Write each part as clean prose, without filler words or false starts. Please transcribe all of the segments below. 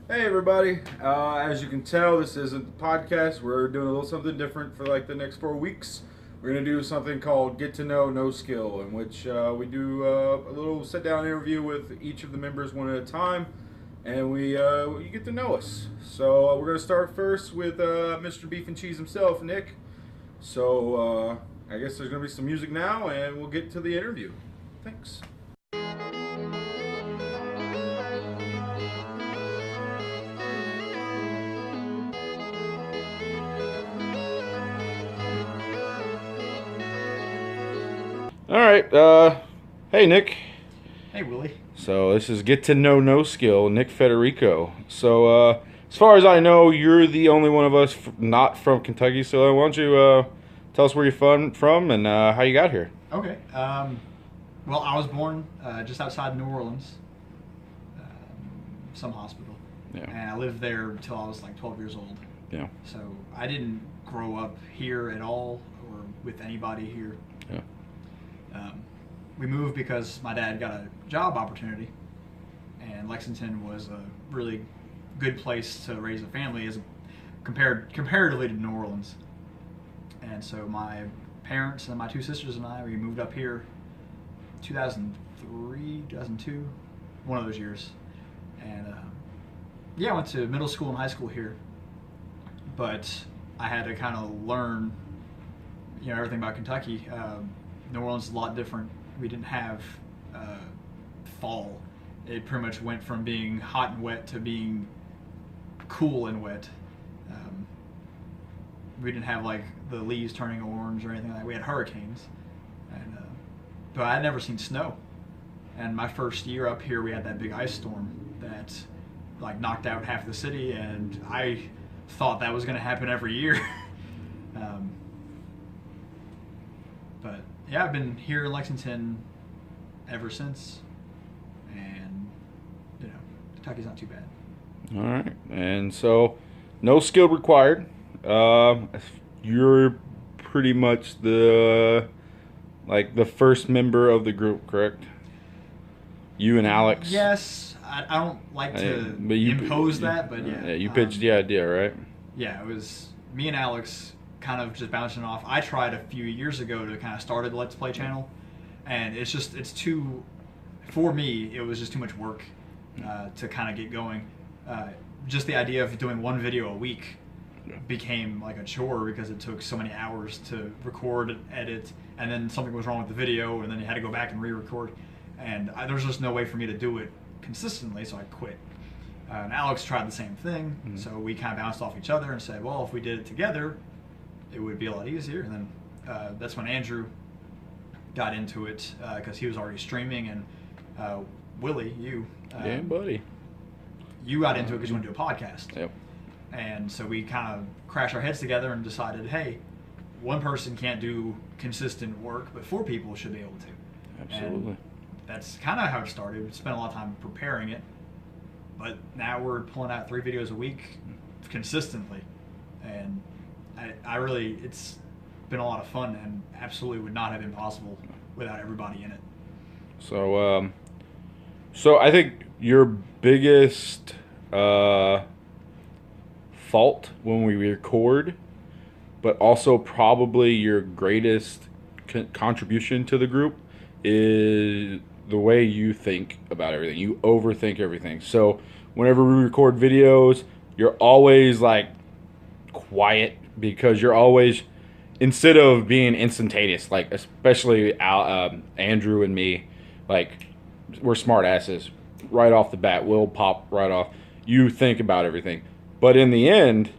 Hey everybody! As you can tell, this isn't the podcast. We're doing a little something different for like the next 4 weeks. We're gonna do something called Get to Know No Skill, in which we do a little sit-down interview with each of the members one at a time, and you get to know us. So we're gonna start first with Mr. Beef and Cheese himself, Nick. So I guess there's gonna be some music now, and we'll get to the interview. Thanks. All right. Hey, Nick. Hey, Willie. So this is Get to Know No Skill, Nick Federico. So as far as I know, you're the only one of us not from Kentucky. So why don't you tell us where you're from and how you got here? Okay. Well, I was born just outside New Orleans, some hospital, Yeah. and I lived there until I was like 12 years old. Yeah. So I didn't grow up here at all or with anybody here. Yeah. We moved because my dad got a job opportunity, and Lexington was a really good place to raise a family as comparatively to New Orleans. And so my parents and my two sisters and we moved up here 2003, 2002, one of those years. And I went to middle school and high school here, but I had to kind of learn, everything about Kentucky. New Orleans is a lot different. We didn't have fall. It pretty much went from being hot and wet to being cool and wet. We didn't have like the leaves turning orange or anything like that. We had hurricanes, and but I had never seen snow. And my first year up here, we had that big ice storm that like knocked out half the city, and I thought that was going to happen every year. But yeah, I've been here in Lexington ever since, and Kentucky's not too bad. All right. And so, no skill required. You're pretty much the first member of the group, correct? You and Alex. Yes, I don't like to impose that, but yeah. Yeah, you pitched the idea, right? Yeah, it was me and Alex kind of just bouncing off. I tried a few years ago to kind of start a Let's Play channel, and it's too, for me, it was just too much work to kind of get going. Just the idea of doing one video a week became like a chore because it took so many hours to record and edit, and then something was wrong with the video, and then you had to go back and re-record, and there was just no way for me to do it consistently, so I quit. And Alex tried the same thing, so we kind of bounced off each other and said, well, if we did it together, it would be a lot easier. And then that's when Andrew got into it because he was already streaming, and Willie, you, yeah, buddy, you got into it because you wanted to do a podcast. Yep. And so we kind of crashed our heads together and decided, hey, one person can't do consistent work, but four people should be able to. Absolutely. And that's kind of how it started. We spent a lot of time preparing it, but now we're pulling out 3 videos a week consistently, and I really, it's been a lot of fun, and absolutely would not have been possible without everybody in it. So, so I think your biggest fault when we record, but also probably your greatest contribution to the group, is the way you think about everything. You overthink everything. So whenever we record videos, you're always like quiet because you're always, instead of being instantaneous, like especially Andrew and me, like we're smart asses right off the bat. We'll pop right off. You think about everything. But in the end,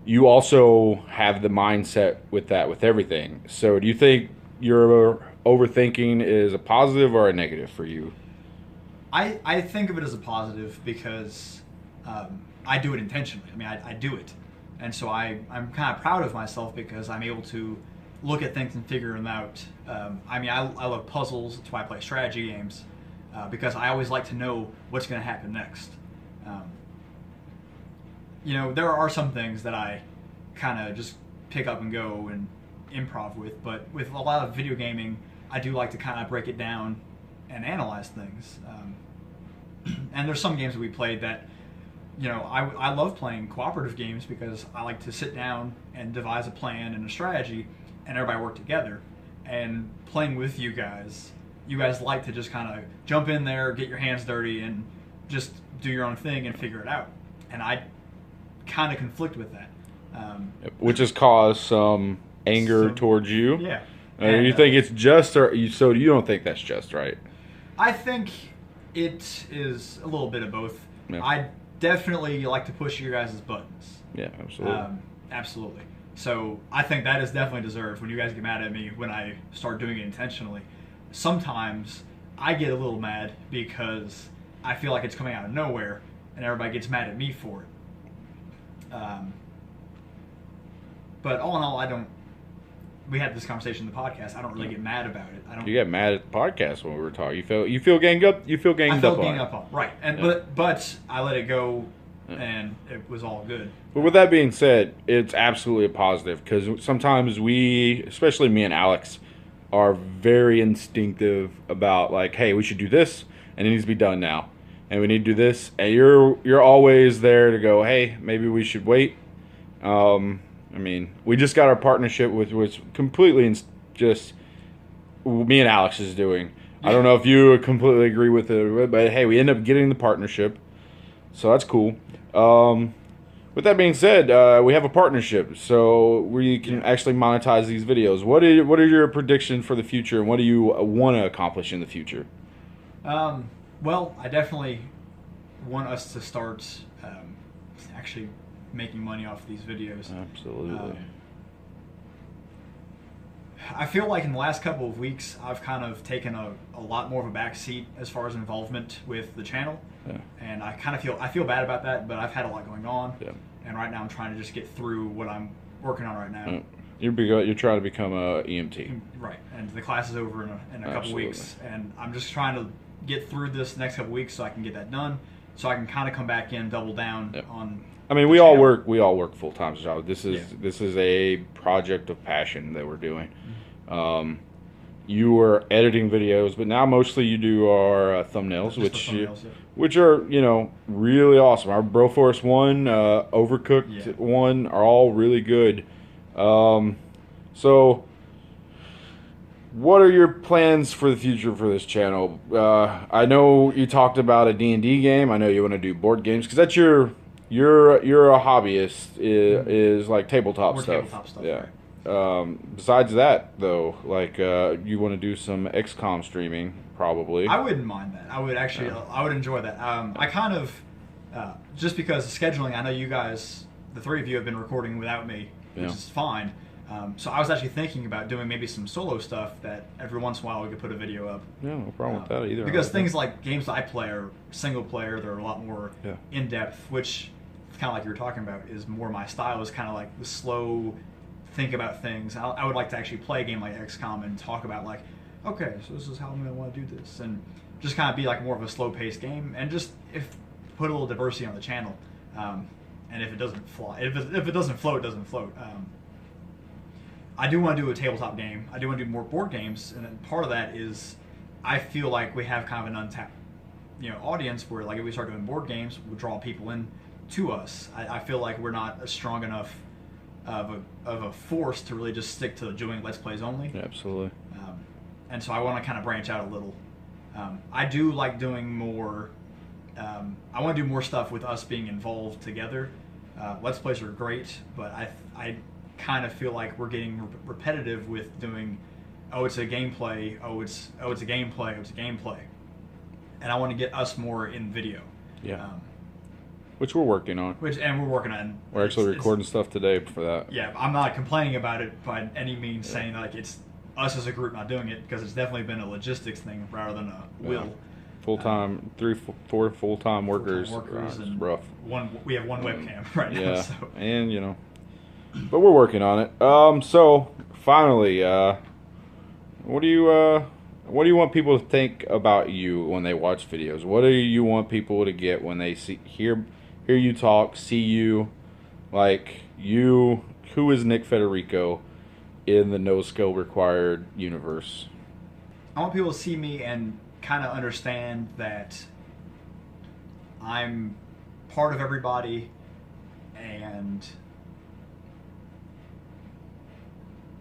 you also have the mindset with that, with everything. So do you think your overthinking is a positive or a negative for you? I think of it as a positive because I do it intentionally. I mean, I do it. And so I'm kind of proud of myself because I'm able to look at things and figure them out. I mean, I love puzzles. That's why I play strategy games because I always like to know what's going to happen next. There are some things that I kind of just pick up and go and improv with, but with a lot of video gaming, I do like to kind of break it down and analyze things. And there's some games that we played that I love playing cooperative games because I like to sit down and devise a plan and a strategy, and everybody work together. And playing with you guys like to just kind of jump in there, get your hands dirty, and just do your own thing and figure it out. And I kind of conflict with that. Which has caused some anger So, towards you. yeah. You think it's just, or so you don't think that's just, right? I think it is a little bit of both. Yeah. I definitely like to push your guys' buttons. Yeah, absolutely. Absolutely. So I think that is definitely deserved when you guys get mad at me when I start doing it intentionally. Sometimes I get a little mad because I feel like it's coming out of nowhere and everybody gets mad at me for it. But all in all, I don't. We had this conversation in the podcast. I don't really get mad about it. I don't. You get mad at the podcast when we were talking. You feel ganged up. You feel I ganged felt up ganged on up on right, and but I let it go, Yeah. and it was all good. But with that being said, it's absolutely a positive because sometimes we, especially me and Alex, are very instinctive about like, hey, we should do this, and it needs to be done now, and we need to do this, and you're always there to go, hey, maybe we should wait. I mean, we just got our partnership with which completely just me and Alex is doing. I don't know if you completely agree with it, but hey, we end up getting the partnership, so that's cool. With that being said, we have a partnership, so we can actually monetize these videos. What are your predictions for the future, and what do you want to accomplish in the future? Well, I definitely want us to start actually making money off these videos. Absolutely. I feel like in the last couple of weeks, I've kind of taken a lot more of a back seat as far as involvement with the channel, Yeah. and I feel bad about that. But I've had a lot going on, Yeah. and right now I'm trying to just get through what I'm working on right now. You're trying to become a EMT. Right, and the class is over in a couple Absolutely. weeks, and I'm just trying to get through this next couple weeks so I can get that done, so I can kind of come back in, double down Yep. on. I mean, the we all channel. work full time jobs. This is a project of passion that we're doing. You were editing videos, but now mostly you do our thumbnails, Just the thumbnails, yeah. which are really awesome. Our Broforce one, Overcooked one are all really good. So, what are your plans for the future for this channel? I know you talked about a D&D game. I know you want to do board games because that's you're a hobbyist. Is like tabletop More stuff. tabletop stuff, Yeah. right. Besides that, though, like you want to do some XCOM streaming, probably. I wouldn't mind that. I would actually. I would enjoy that. I kind of just because of scheduling. I know you guys, the three of you, have been recording without me, which Yeah. is fine. So I was actually thinking about doing maybe some solo stuff that every once in a while we could put a video up. Yeah, no problem with that either. Because things like games that I play are single player. They're a lot more Yeah. in depth, which kind of like you were talking about is more my style. Is kind of like the slow, think about things. I would like to actually play a game like XCOM and talk about like, okay, so this is how I'm going to want to do this, and just kind of be like more of a slow paced game, and just put a little diversity on the channel. And if it doesn't fly, if it doesn't float, it doesn't float. I do want to do a tabletop game. I do want to do more board games, and then part of that is I feel like we have kind of an untapped, audience where like if we start doing board games, we'll draw people in to us. I feel like we're not a strong enough of a force to really just stick to doing Let's Plays only. Yeah, absolutely. And so I want to kind of branch out a little. I do like doing more. I want to do more stuff with us being involved together. Let's Plays are great, but I kind of feel like we're getting repetitive with doing, it's a gameplay, it's a gameplay, it's a gameplay, and I want to get us more in video. Yeah. Which we're working on. We're working on. We're actually recording stuff today for that. Yeah, I'm not complaining about it by any means, saying like it's us as a group not doing it, because it's definitely been a logistics thing rather than a will. Full-time, 3-4 full-time workers. It's and rough. We have one webcam right now. Yeah, So. and but we're working on it. So finally, what do you want people to think about you when they watch videos? What do you want people to get when they hear you talk, see you, like you? Who is Nick Federico in the no skill required universe? I want people to see me and kind of understand that I'm part of everybody, and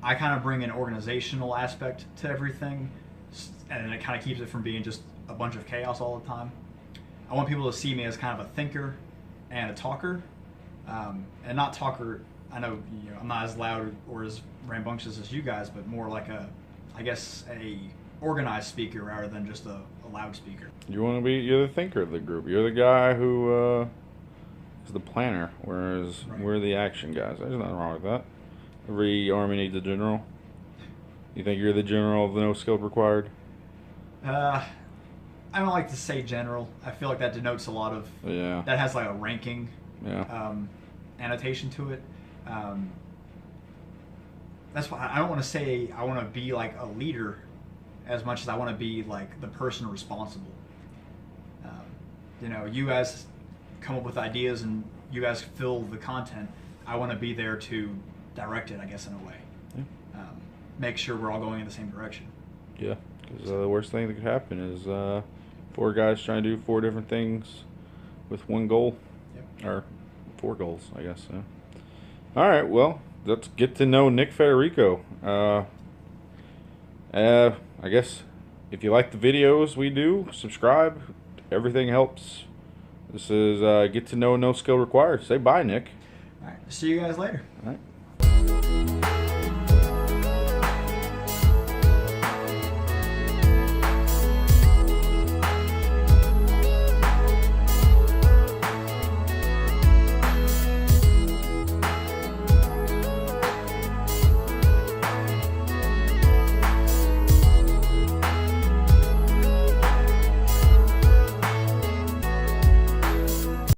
I kind of bring an organizational aspect to everything, and it kind of keeps it from being just a bunch of chaos all the time. I want people to see me as kind of a thinker and a talker, and not talker. I know, I'm not as loud or as rambunctious as you guys, but more like a organized speaker rather than just a loudspeaker. You're the thinker of the group. You're the guy who is the planner, whereas we're the action guys. There's nothing wrong with that. Every army needs a general. You think you're the general of the no skill required? I don't like to say general. I feel like that denotes a lot of that has like a ranking annotation to it. That's why I don't want to say I want to be like a leader as much as I want to be like the person responsible. You guys come up with ideas and you guys fill the content. I want to be there to direct it, I guess, in a way. Yeah. Make sure we're all going in the same direction. Yeah, because the worst thing that could happen is 4 guys trying to do 4 different things with one goal. Yep. Or 4 goals, I guess. Yeah. All right, well, let's get to know Nick Federico. I guess if you like the videos we do, subscribe. Everything helps. This is Get to Know No Skill Required. Say bye, Nick. All right, see you guys later. All right.